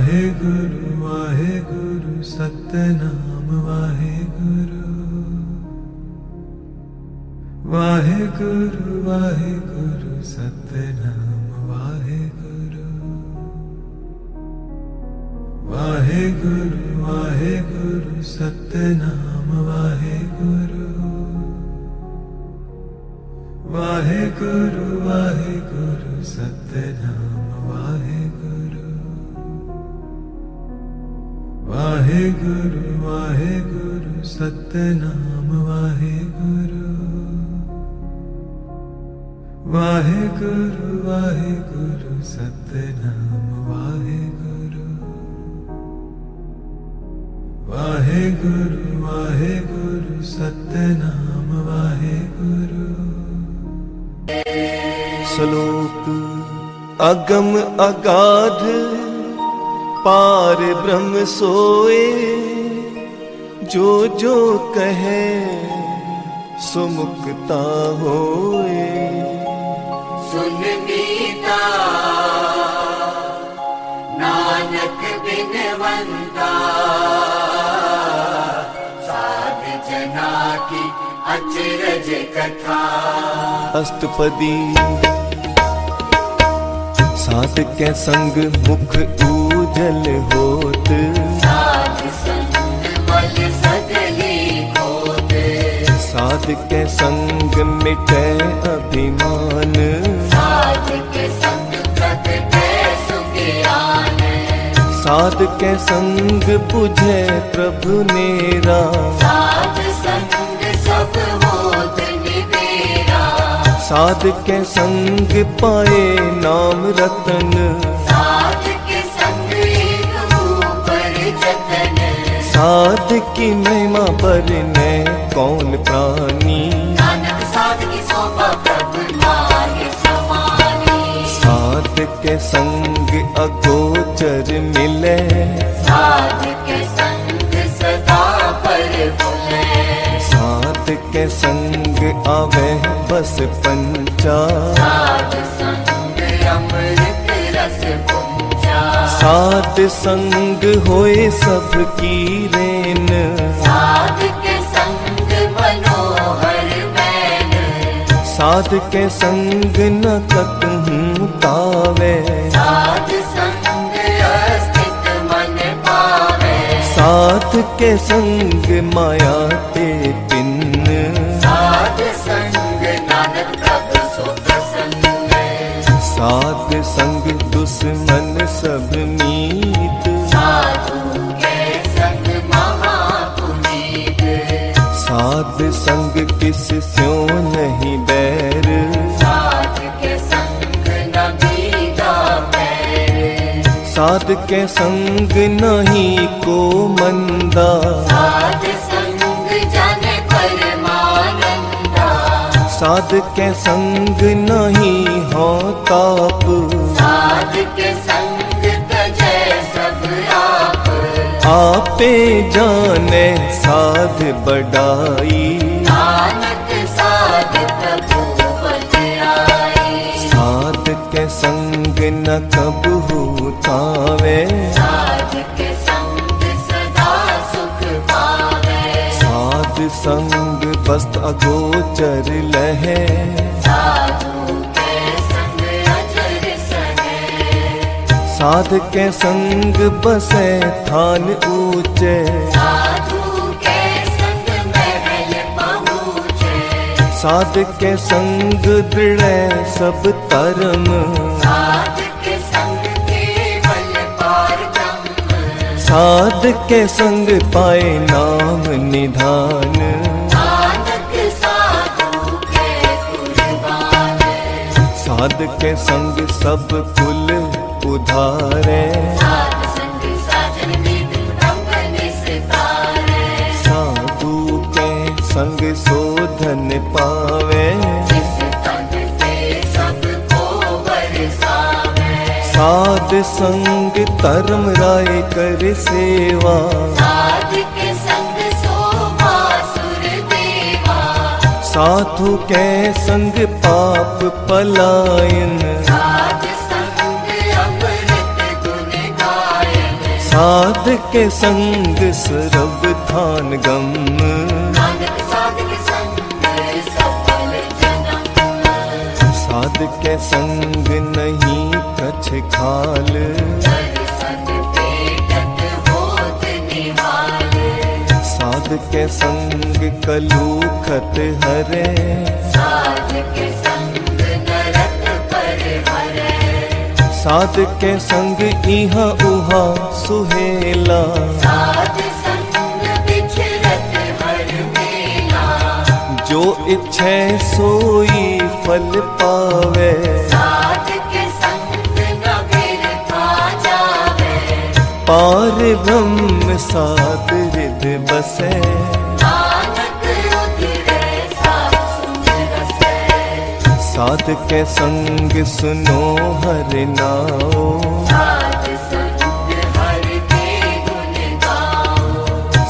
वाहेगुरु वाहेगुरु सतनाम वाहेगुरु। वाहेगुरु वाहेगुरु सतनाम वाहेगुरु। वाहेगुरु वाहेगुरु सतनाम वाहेगुरु। वाहेगुरु वाहेगुरु सतनाम वाहेगुरु। वाहेगुरु वाहेगुरु सतनाम वाहेगुरु। वाहेगुरु वाहेगुरु सतनाम वाहेगुरु। वाहेगुरु वाहेगुरु सतनाम वाहेगुरु। श्लोक अगम अगाध पार ब्रह्म सोए, जो जो कहे सुमुक्ता होए। सुन गीता नानक बिनवंता, साध जना की अचरज कथा। अष्टपदी साध के संग मुख उजल होत, साध संग बल सगली खोत। साध के संग मिटे अभिमान, साध के संग प्रगटे सुज्ञान। साध के संग बुझे प्रभु नेरा, साध संग सब होत निबेरा। साध के संग पाए नाम रतन, साध के संग एक ऊपर जतन। साध की महिमा बरने कौन प्राणी। नानक साध की शोभा प्रभु माहे समानी। साध के संग अगोचर मिले, साध के संग सदा पर फुले। साध के संग आवे बस पंचा, साध संग अमृत रस पुंजा। साध संग होए सबकी रेन, साध के संग मनोहर बैन। साध के संग न कतहूँ तावे, साध संग अस्तित मन पावे। साध के संग माया ते पिन, साध संग नानक प्रभु सो प्रसन्न। साध संग दुश्मन सब मीत, साधु के संग महापुनीत। साध संग किस स्यों नहीं बैर, साध के संग न भीगा पैर। साध के संग नहीं को मंदा, साध संग जाने परमानंदा। साध के संग नहीं हो ताप, साध के संग तजै सब आप। आपे जाने साध बढ़ाई, नानक साध प्रभु पद आई। साध के संग न कबहू तावे, साध के संग सदा सुख पावे। साध संग बस्त अगोचर लहे, साधु के संग अजर सहे। साध के संग बसे थान ऊंचे, साधु के संग महल पहुँचे। साध के संग दृढ़ सब तरम, साध के संग केवल पार ब्रह्म। साध के संग पाए नाम निधान, नानक साधु के कुर्बान। साध के संग सब कुल उधारे, साध संग साजन विद अंगन सितारे। साधु के संग शोधन पावे, जिस तन पे सबको बरसावे। साध संग धर्म राय कर सेवा, साध के संग शोभा सुर देवा। साधु के संग पाप पलायन, साध संग अमृत गुण गायन। साध के संग सरब थान गम, नानक साध के संग सफल जन्म। साध के संग नहीं कछ खाल, दर्शन पेटत होत निहाल। साध के संग कलूखत हरे, साध के संग नरक पर हरै। साध के संग इहा उहा सुहेला, साध संग बिछरत हर मेला। जो इच्छै सोई फल पावे, साध के संग न बिरथा जावे। पार ब्रह्म साध हृद बसे, नानक उतरै साध सुन रसै। साध के संग सुनो हर नाओ, साध संग हर के गुण गाओ।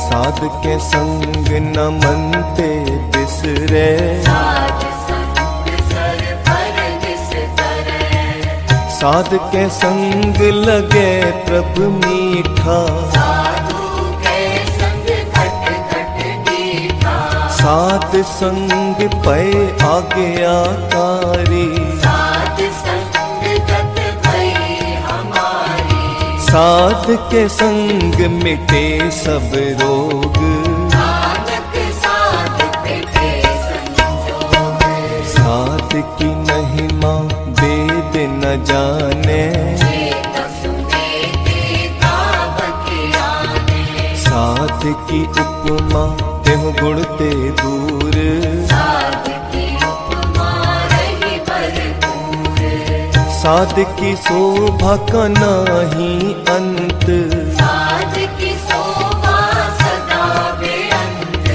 साध के संग न मनते बिसरे, साध संग सर पर निस्तरै। साध के संग लगे प्रभु मीठा, साधु के संग घट घट मीठा। साध संग पै आज्ञाकारी, साध संग गत भई हमारी। साध के संग मिटे सब रोग, नानक साध पेटे संजोग। साध की महिमा वेद न जाने, चेत सुने तेता बखियाने। साध की उपमा तेहु गुण ते दूर, साध की उपमा रही भरपूर। साध की शोभा का नाही अंत, साध की शोभा सदा बेअंत।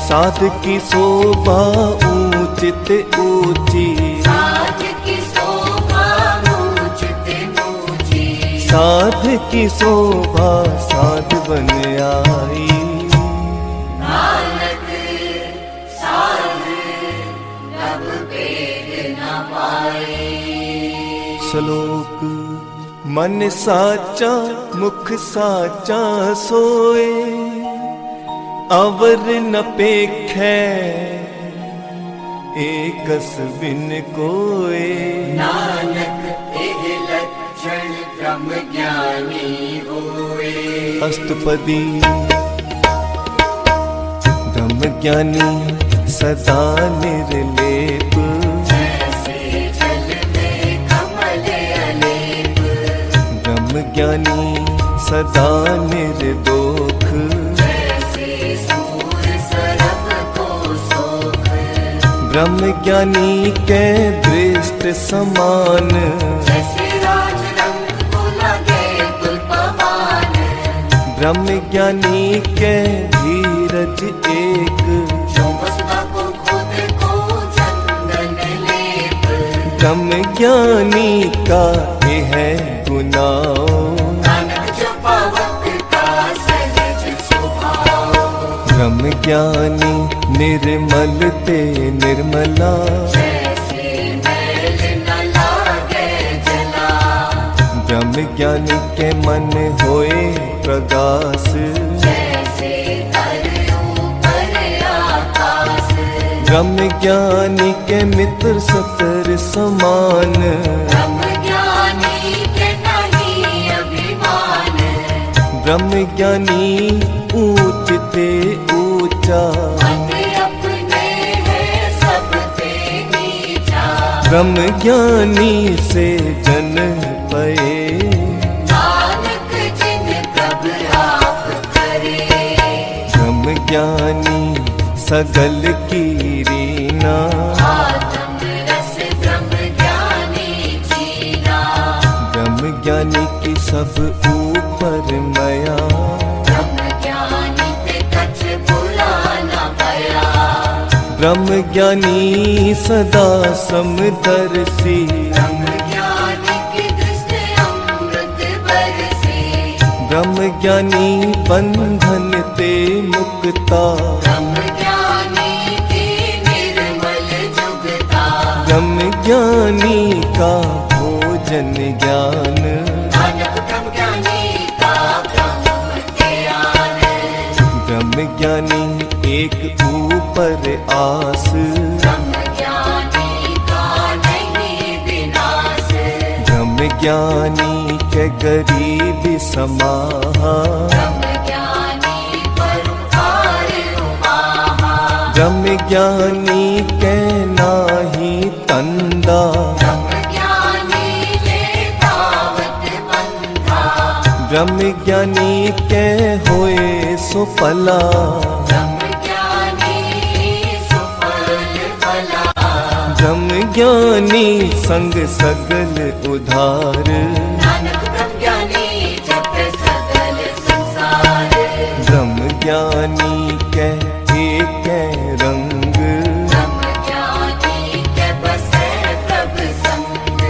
साध की शोभा ऊंचित ऊंची, साध की शोभा ऊंचित ऊंची। साध की शोभा साध बन आई। नानक साध नभ भेद न पाई। श्लोक मन साचा मुख साचा सोए, अवर न पेखै एकस बिन कोए। नानक एह लक्षण ब्रह्म ज्ञानी होए। अष्टपदी ब्रह्म ज्ञानी सदा निर्लेप, जैसे जल में कमल अलेप। ब्रह्म ज्ञानी सदा निर्दोष, जैसे सूर सरब को सोख। ब्रह्म ज्ञानी के दृष्ट समान, जैसे राजरंग को लगे तुल्पवान। ब्रह्म ज्ञानी के धीरज एक, जो वसुधा को खुद को चंदन लेप। ब्रह्म ज्ञानी का यह गुनाओ, नानक जो पावक का सहज स्वभाव। ब्रह्म ज्ञानी निर्मल ते निर्मला, जैसे मैल न लागे जला। ब्रह्म ज्ञानी के मन होए प्रगास, जैसे तर ऊपर आकाश। ब्रह्म ज्ञानी के मित्र सतर समान, ब्रह्म ज्ञानी के नहीं अभिमान। ब्रह्म ज्ञानी ऊंच ते ऊंचा, मन अपने है सबसे नीचा। ब्रह्म ज्ञानी से जन पए, नानक जिन प्रभ आप करे। ब्रह्म ज्ञानी सगल की रीना, आत्म रस ब्रह्म ज्ञानी जीना। ब्रह्म ज्ञानी की सब ऊपर मया, ब्रह्म ज्ञानी ते कछ बुला न भया। ब्रह्म ज्ञानी सदा समदर्शी, ब्रह्म ज्ञानी की दृष्टि अमृत बरसी। ब्रह्म ज्ञानी बंधन ते मुक्ता, ब्रह्म ज्ञानी की निर्मल जुगता। ब्रह्म ज्ञानी का भोजन ज्ञान, नानक ब्रह्म ज्ञानी का ज्ञानी एक ऊपर आस, ब्रह्म ज्ञानी का नहीं विनाश, ब्रह्म ज्ञानी के गरीबी समाहा, ब्रह्म ज्ञानी परोपकार उमाहा, ब्रह्म ज्ञानी के नाही तंदा, ब्रह्म ज्ञानी ले तावत बंधा, ब्रह्म ज्ञानी के होए सुफला, ब्रह्म ज्ञानी सुफल फला, ब्रह्म ज्ञानी संग सगल उधार, नानक ब्रह्म ज्ञानी जप सकल संसार, ब्रह्म ज्ञानी के एक रंग, ब्रह्म ज्ञानी के बसे प्रभ संग,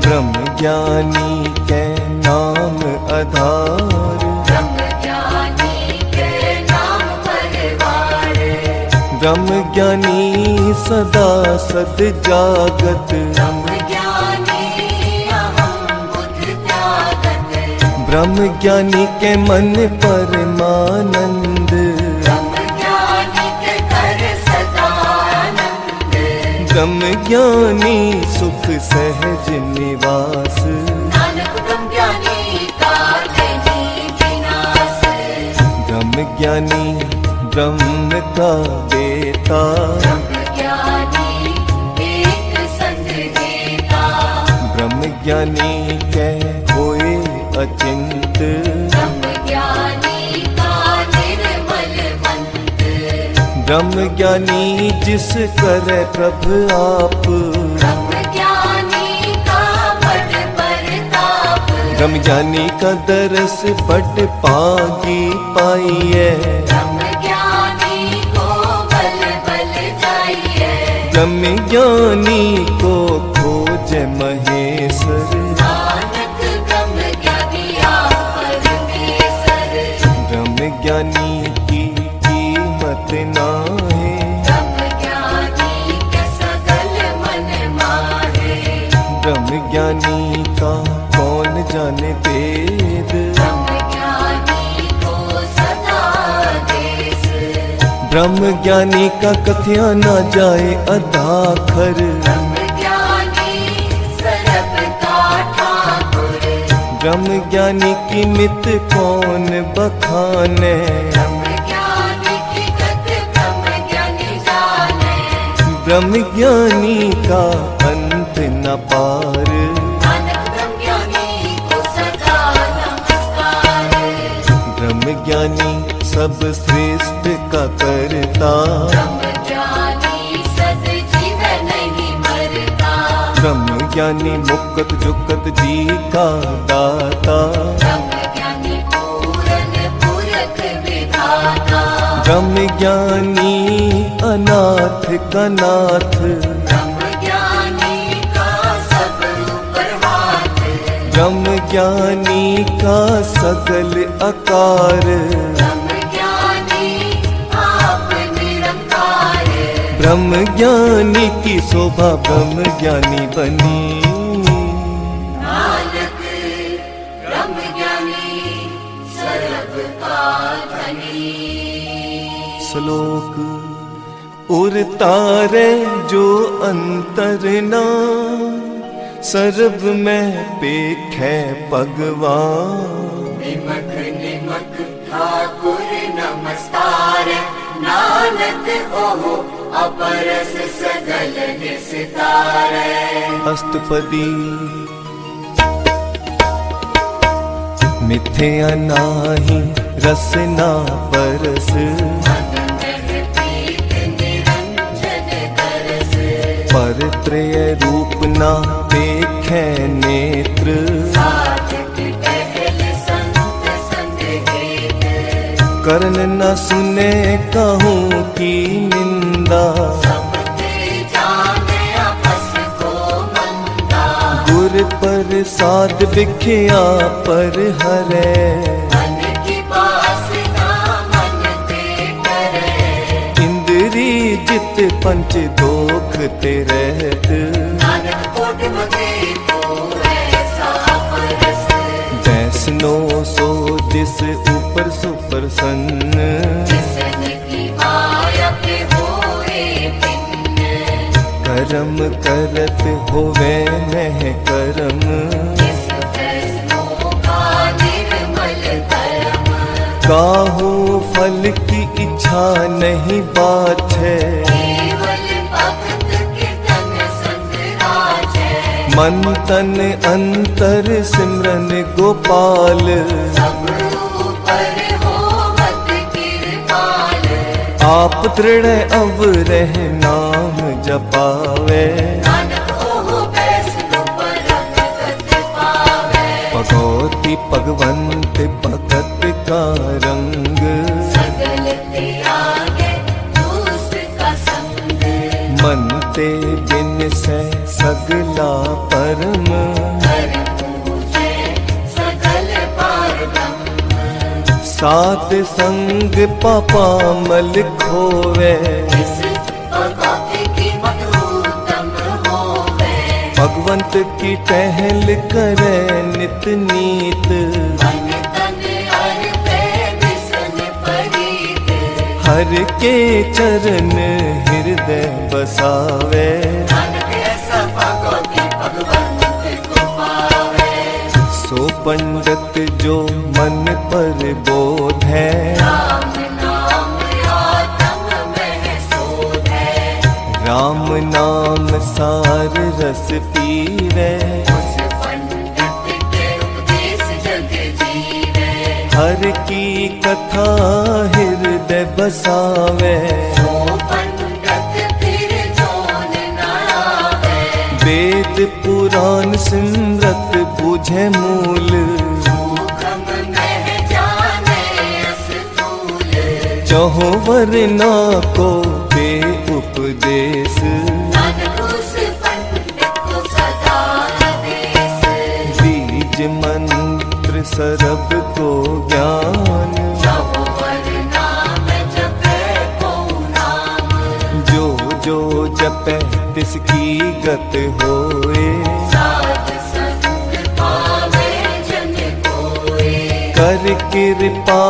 ब्रह्म ज्ञानी के नाम आधार, ब्रह्म ज्ञानी के नाम परिवार, ब्रह्म ज्ञानी सदा सद जागत, ब्रह्म ज्ञानी अहं बुद्ध त्यागत, ब्रह्म ज्ञानी के मन परमानंद, ब्रह्म ज्ञानी के कर सदा आनंद, ब्रह्म ज्ञानी सुख सहज निवास, नानक ब्रह्म ज्ञानी का नहीं विनाश, ब्रह्म ज्ञानी ब्रह्म का बेटा, ब्रह्म ज्ञानी एक संग देता, ब्रह्म ज्ञानी के होए अचिंत, ब्रह्म ज्ञानी का निर्मल मंत्र, ब्रह्म ज्ञानी जिस करे प्रभु आप, ब्रह्म ज्ञानी का बड़ परताप, ब्रह्म ज्ञानी का दरस बड़ पागी पाइए, ब्रह्म ज्ञानी को बल बल जाइए, ब्रह्म ज्ञानी को खोज महेश्वर, नानक ब्रह्म ज्ञानी आप परमेश्वर, ब्रह्म ज्ञानी की कीमत नाहे, ब्रह्म ज्ञानी के सगल मन माहे, ब्रह्म ज्ञानी का कौन जाने भेद, ब्रह्म ज्ञानी को सदा देश, ब्रह्म ज्ञानी का कथया ना जाए अदाखर, ब्रह्म ज्ञानी सर्व का ठाकुर, ब्रह्म ज्ञानी की मित कौन बखाने, ब्रह्म ज्ञानी की गत ब्रह्म ज्ञानी जाने, ब्रह्म ज्ञानी का अंत न पार, नानक ब्रह्म ज्ञानी को सदा नमस्कार, ब्रह्म ज्ञानी सब श्रेष्ठ का करता, ब्रह्म ज्ञानी सद जीव नहीं मरता, ब्रह्म ज्ञानी मुक्त जुकत जी का दाता, ब्रह्म ज्ञानी पूरन पूरक विधाता, ब्रह्म ज्ञानी अनाथ का नाथ, ब्रह्म ज्ञानी का सब ऊपर हाथ, ब्रह्म ज्ञानी का सकल आकार, ब्रह्म ज्ञानी आप निरंकार, ब्रह्म ज्ञानी की शोभा ब्रह्म ज्ञानी बनी, नानक ब्रह्म ज्ञानी सर्व का धनी, श्लोक उर तारे जो अंतर ना, सर्व में पेखे भगवान, निमक निमक ठाकुर नमस्कार, नानक ओहो अपरस सगल निस्तार, अष्टपदी मिथ्या नाही रसना परस, मन में प्रीत निरंजन तरस, परत्रय रूप ना देखे नेत्र, साधक टहल संत संग हेत, कर्ण न सुने कहूँ की निंदा, सबके जाने आपस को मंदा, गुर पर साध बिख्या पर हरे, मन की वासना मन ते करे, इंद्री जित पंच दोख ते रहत, नानक कोट मते को ऐसा परस, वैष्णो सो जिस ऊपर सुप्रसन्न, जिस निक कर्म करत होवे नह कर्म, इस वैष्णो का निर्मल कर्म, काहू फल की इच्छा नहीं बाछे, केवल भक्त कीर्तन संग राजै, मन तन अंतर सिमरन गोपाल, सब ऊपर होवत कृपाल, आप दृढ़ अवरह नाम जपावे, नानक ओह वैष्णो परम गत पावै, भगवती भगवंत भगत का रंग, सगल त्यागै दुष्ट का संग, मन ते बिन से सगला परम, कर पूजै सकल पार ब्रह्म, सात संग पापामल खोवे, इस भगवती की मत उत्तम होवै, भगवंत की टहल करे नित नीत, मन तन अर्पै बिसन परीत, हर के चरण हृदय बसावे, नानक ऐसा भगवती भगवंत को पावै, सो पंडित जो मन पर बोध है, राम नाम आत्म में शोधै, राम नाम सार रस पीवे, उस पंडित के उपदेश जग जीवै, हर की कथा हृदय बसावे, सो पंडित फिर जोन न आवै, वेद पुराण सिमरत बुझे मूल, सूक्ष्म में जाने अस्थूल, चहो वरना को दे उपदेश, नानक उस पंडित को सदा आदेश, बीज मंत्र सरब को ज्ञान, जब वरना में जपै को नाम, जो जो जपे तिसकी गत होए, साध संग पावै जन कोय, कर कृपा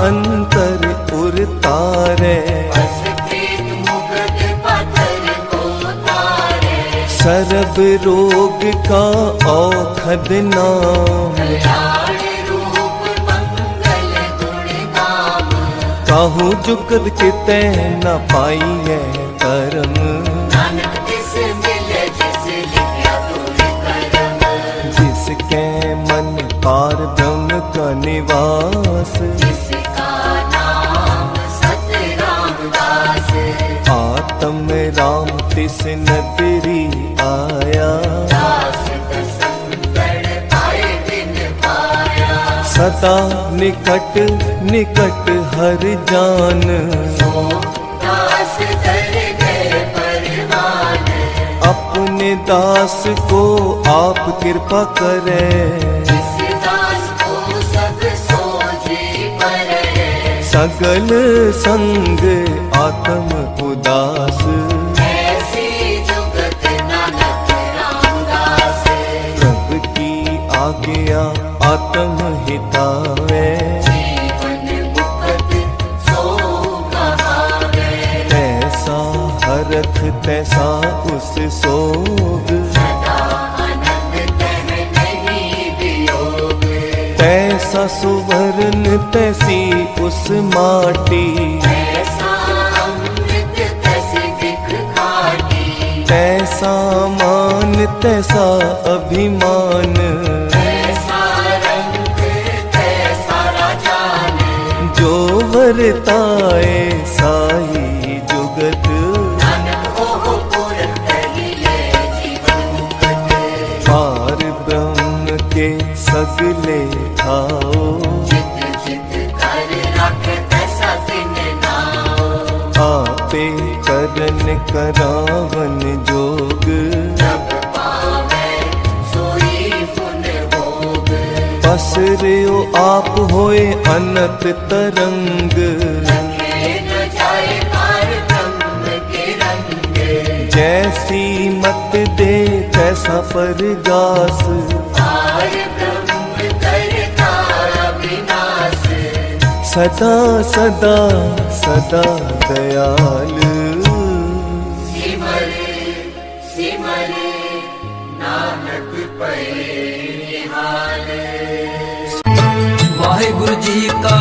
अंतर उरतारे, बस प्रीत मुगध पत्थर को तारै, सरब रोग का औखद नाम, कल्याण रूप मंगल गुण नाम, काहू जुगत किते न पाइए करम, नानक तिस मिले जिस लिखा तुर करम, जिसके मन पार ब्रह्म का निवास, जिसका नाम सत रामदास, आत्म राम तिस नगरी आया, दास संकट पाए दिन पाया, सदा निकट निकट हर जान, सो दास कर गए परवान, अपने दास को आप कृपा करे, जिस दास को सब सोझी परै, सगल संग आत्म उदास, ऐसी जुगत नानक रामदास, प्रभु की आज्ञा आत्म हितावे, जीवन मुक्त सो कहावै, तैसा हरख तैसा उस सोग, सदा आनंद तह नहीं वियोग, तैसा सुवर्ण तैसी उस माटी, ऐसा अमृत तैसी दिख खाटी, तैसा मान तैसा अभिमान, ऐसा रंग तैसा राजान, जो वरताए साई जुगत, नानक ओह पूरन कहिए जीवन मुक्त, पार ब्रह्म के सगले ठाओ, चित चित कर रख तैसा दिन नाओ, आपे करन करावन जोग, जब पावै सोई पुन भोग, पसरियो आप होए अनंत तरंग, लखे न जाए पार ब्रह्म के रंग, जैसी मत दे तैसा परगास, पार ब्रह्म करता अविनाश, सदा सदा सदा दयाल, सिमर सिमरे नानक पए निहाल। वाहिगुरु जी का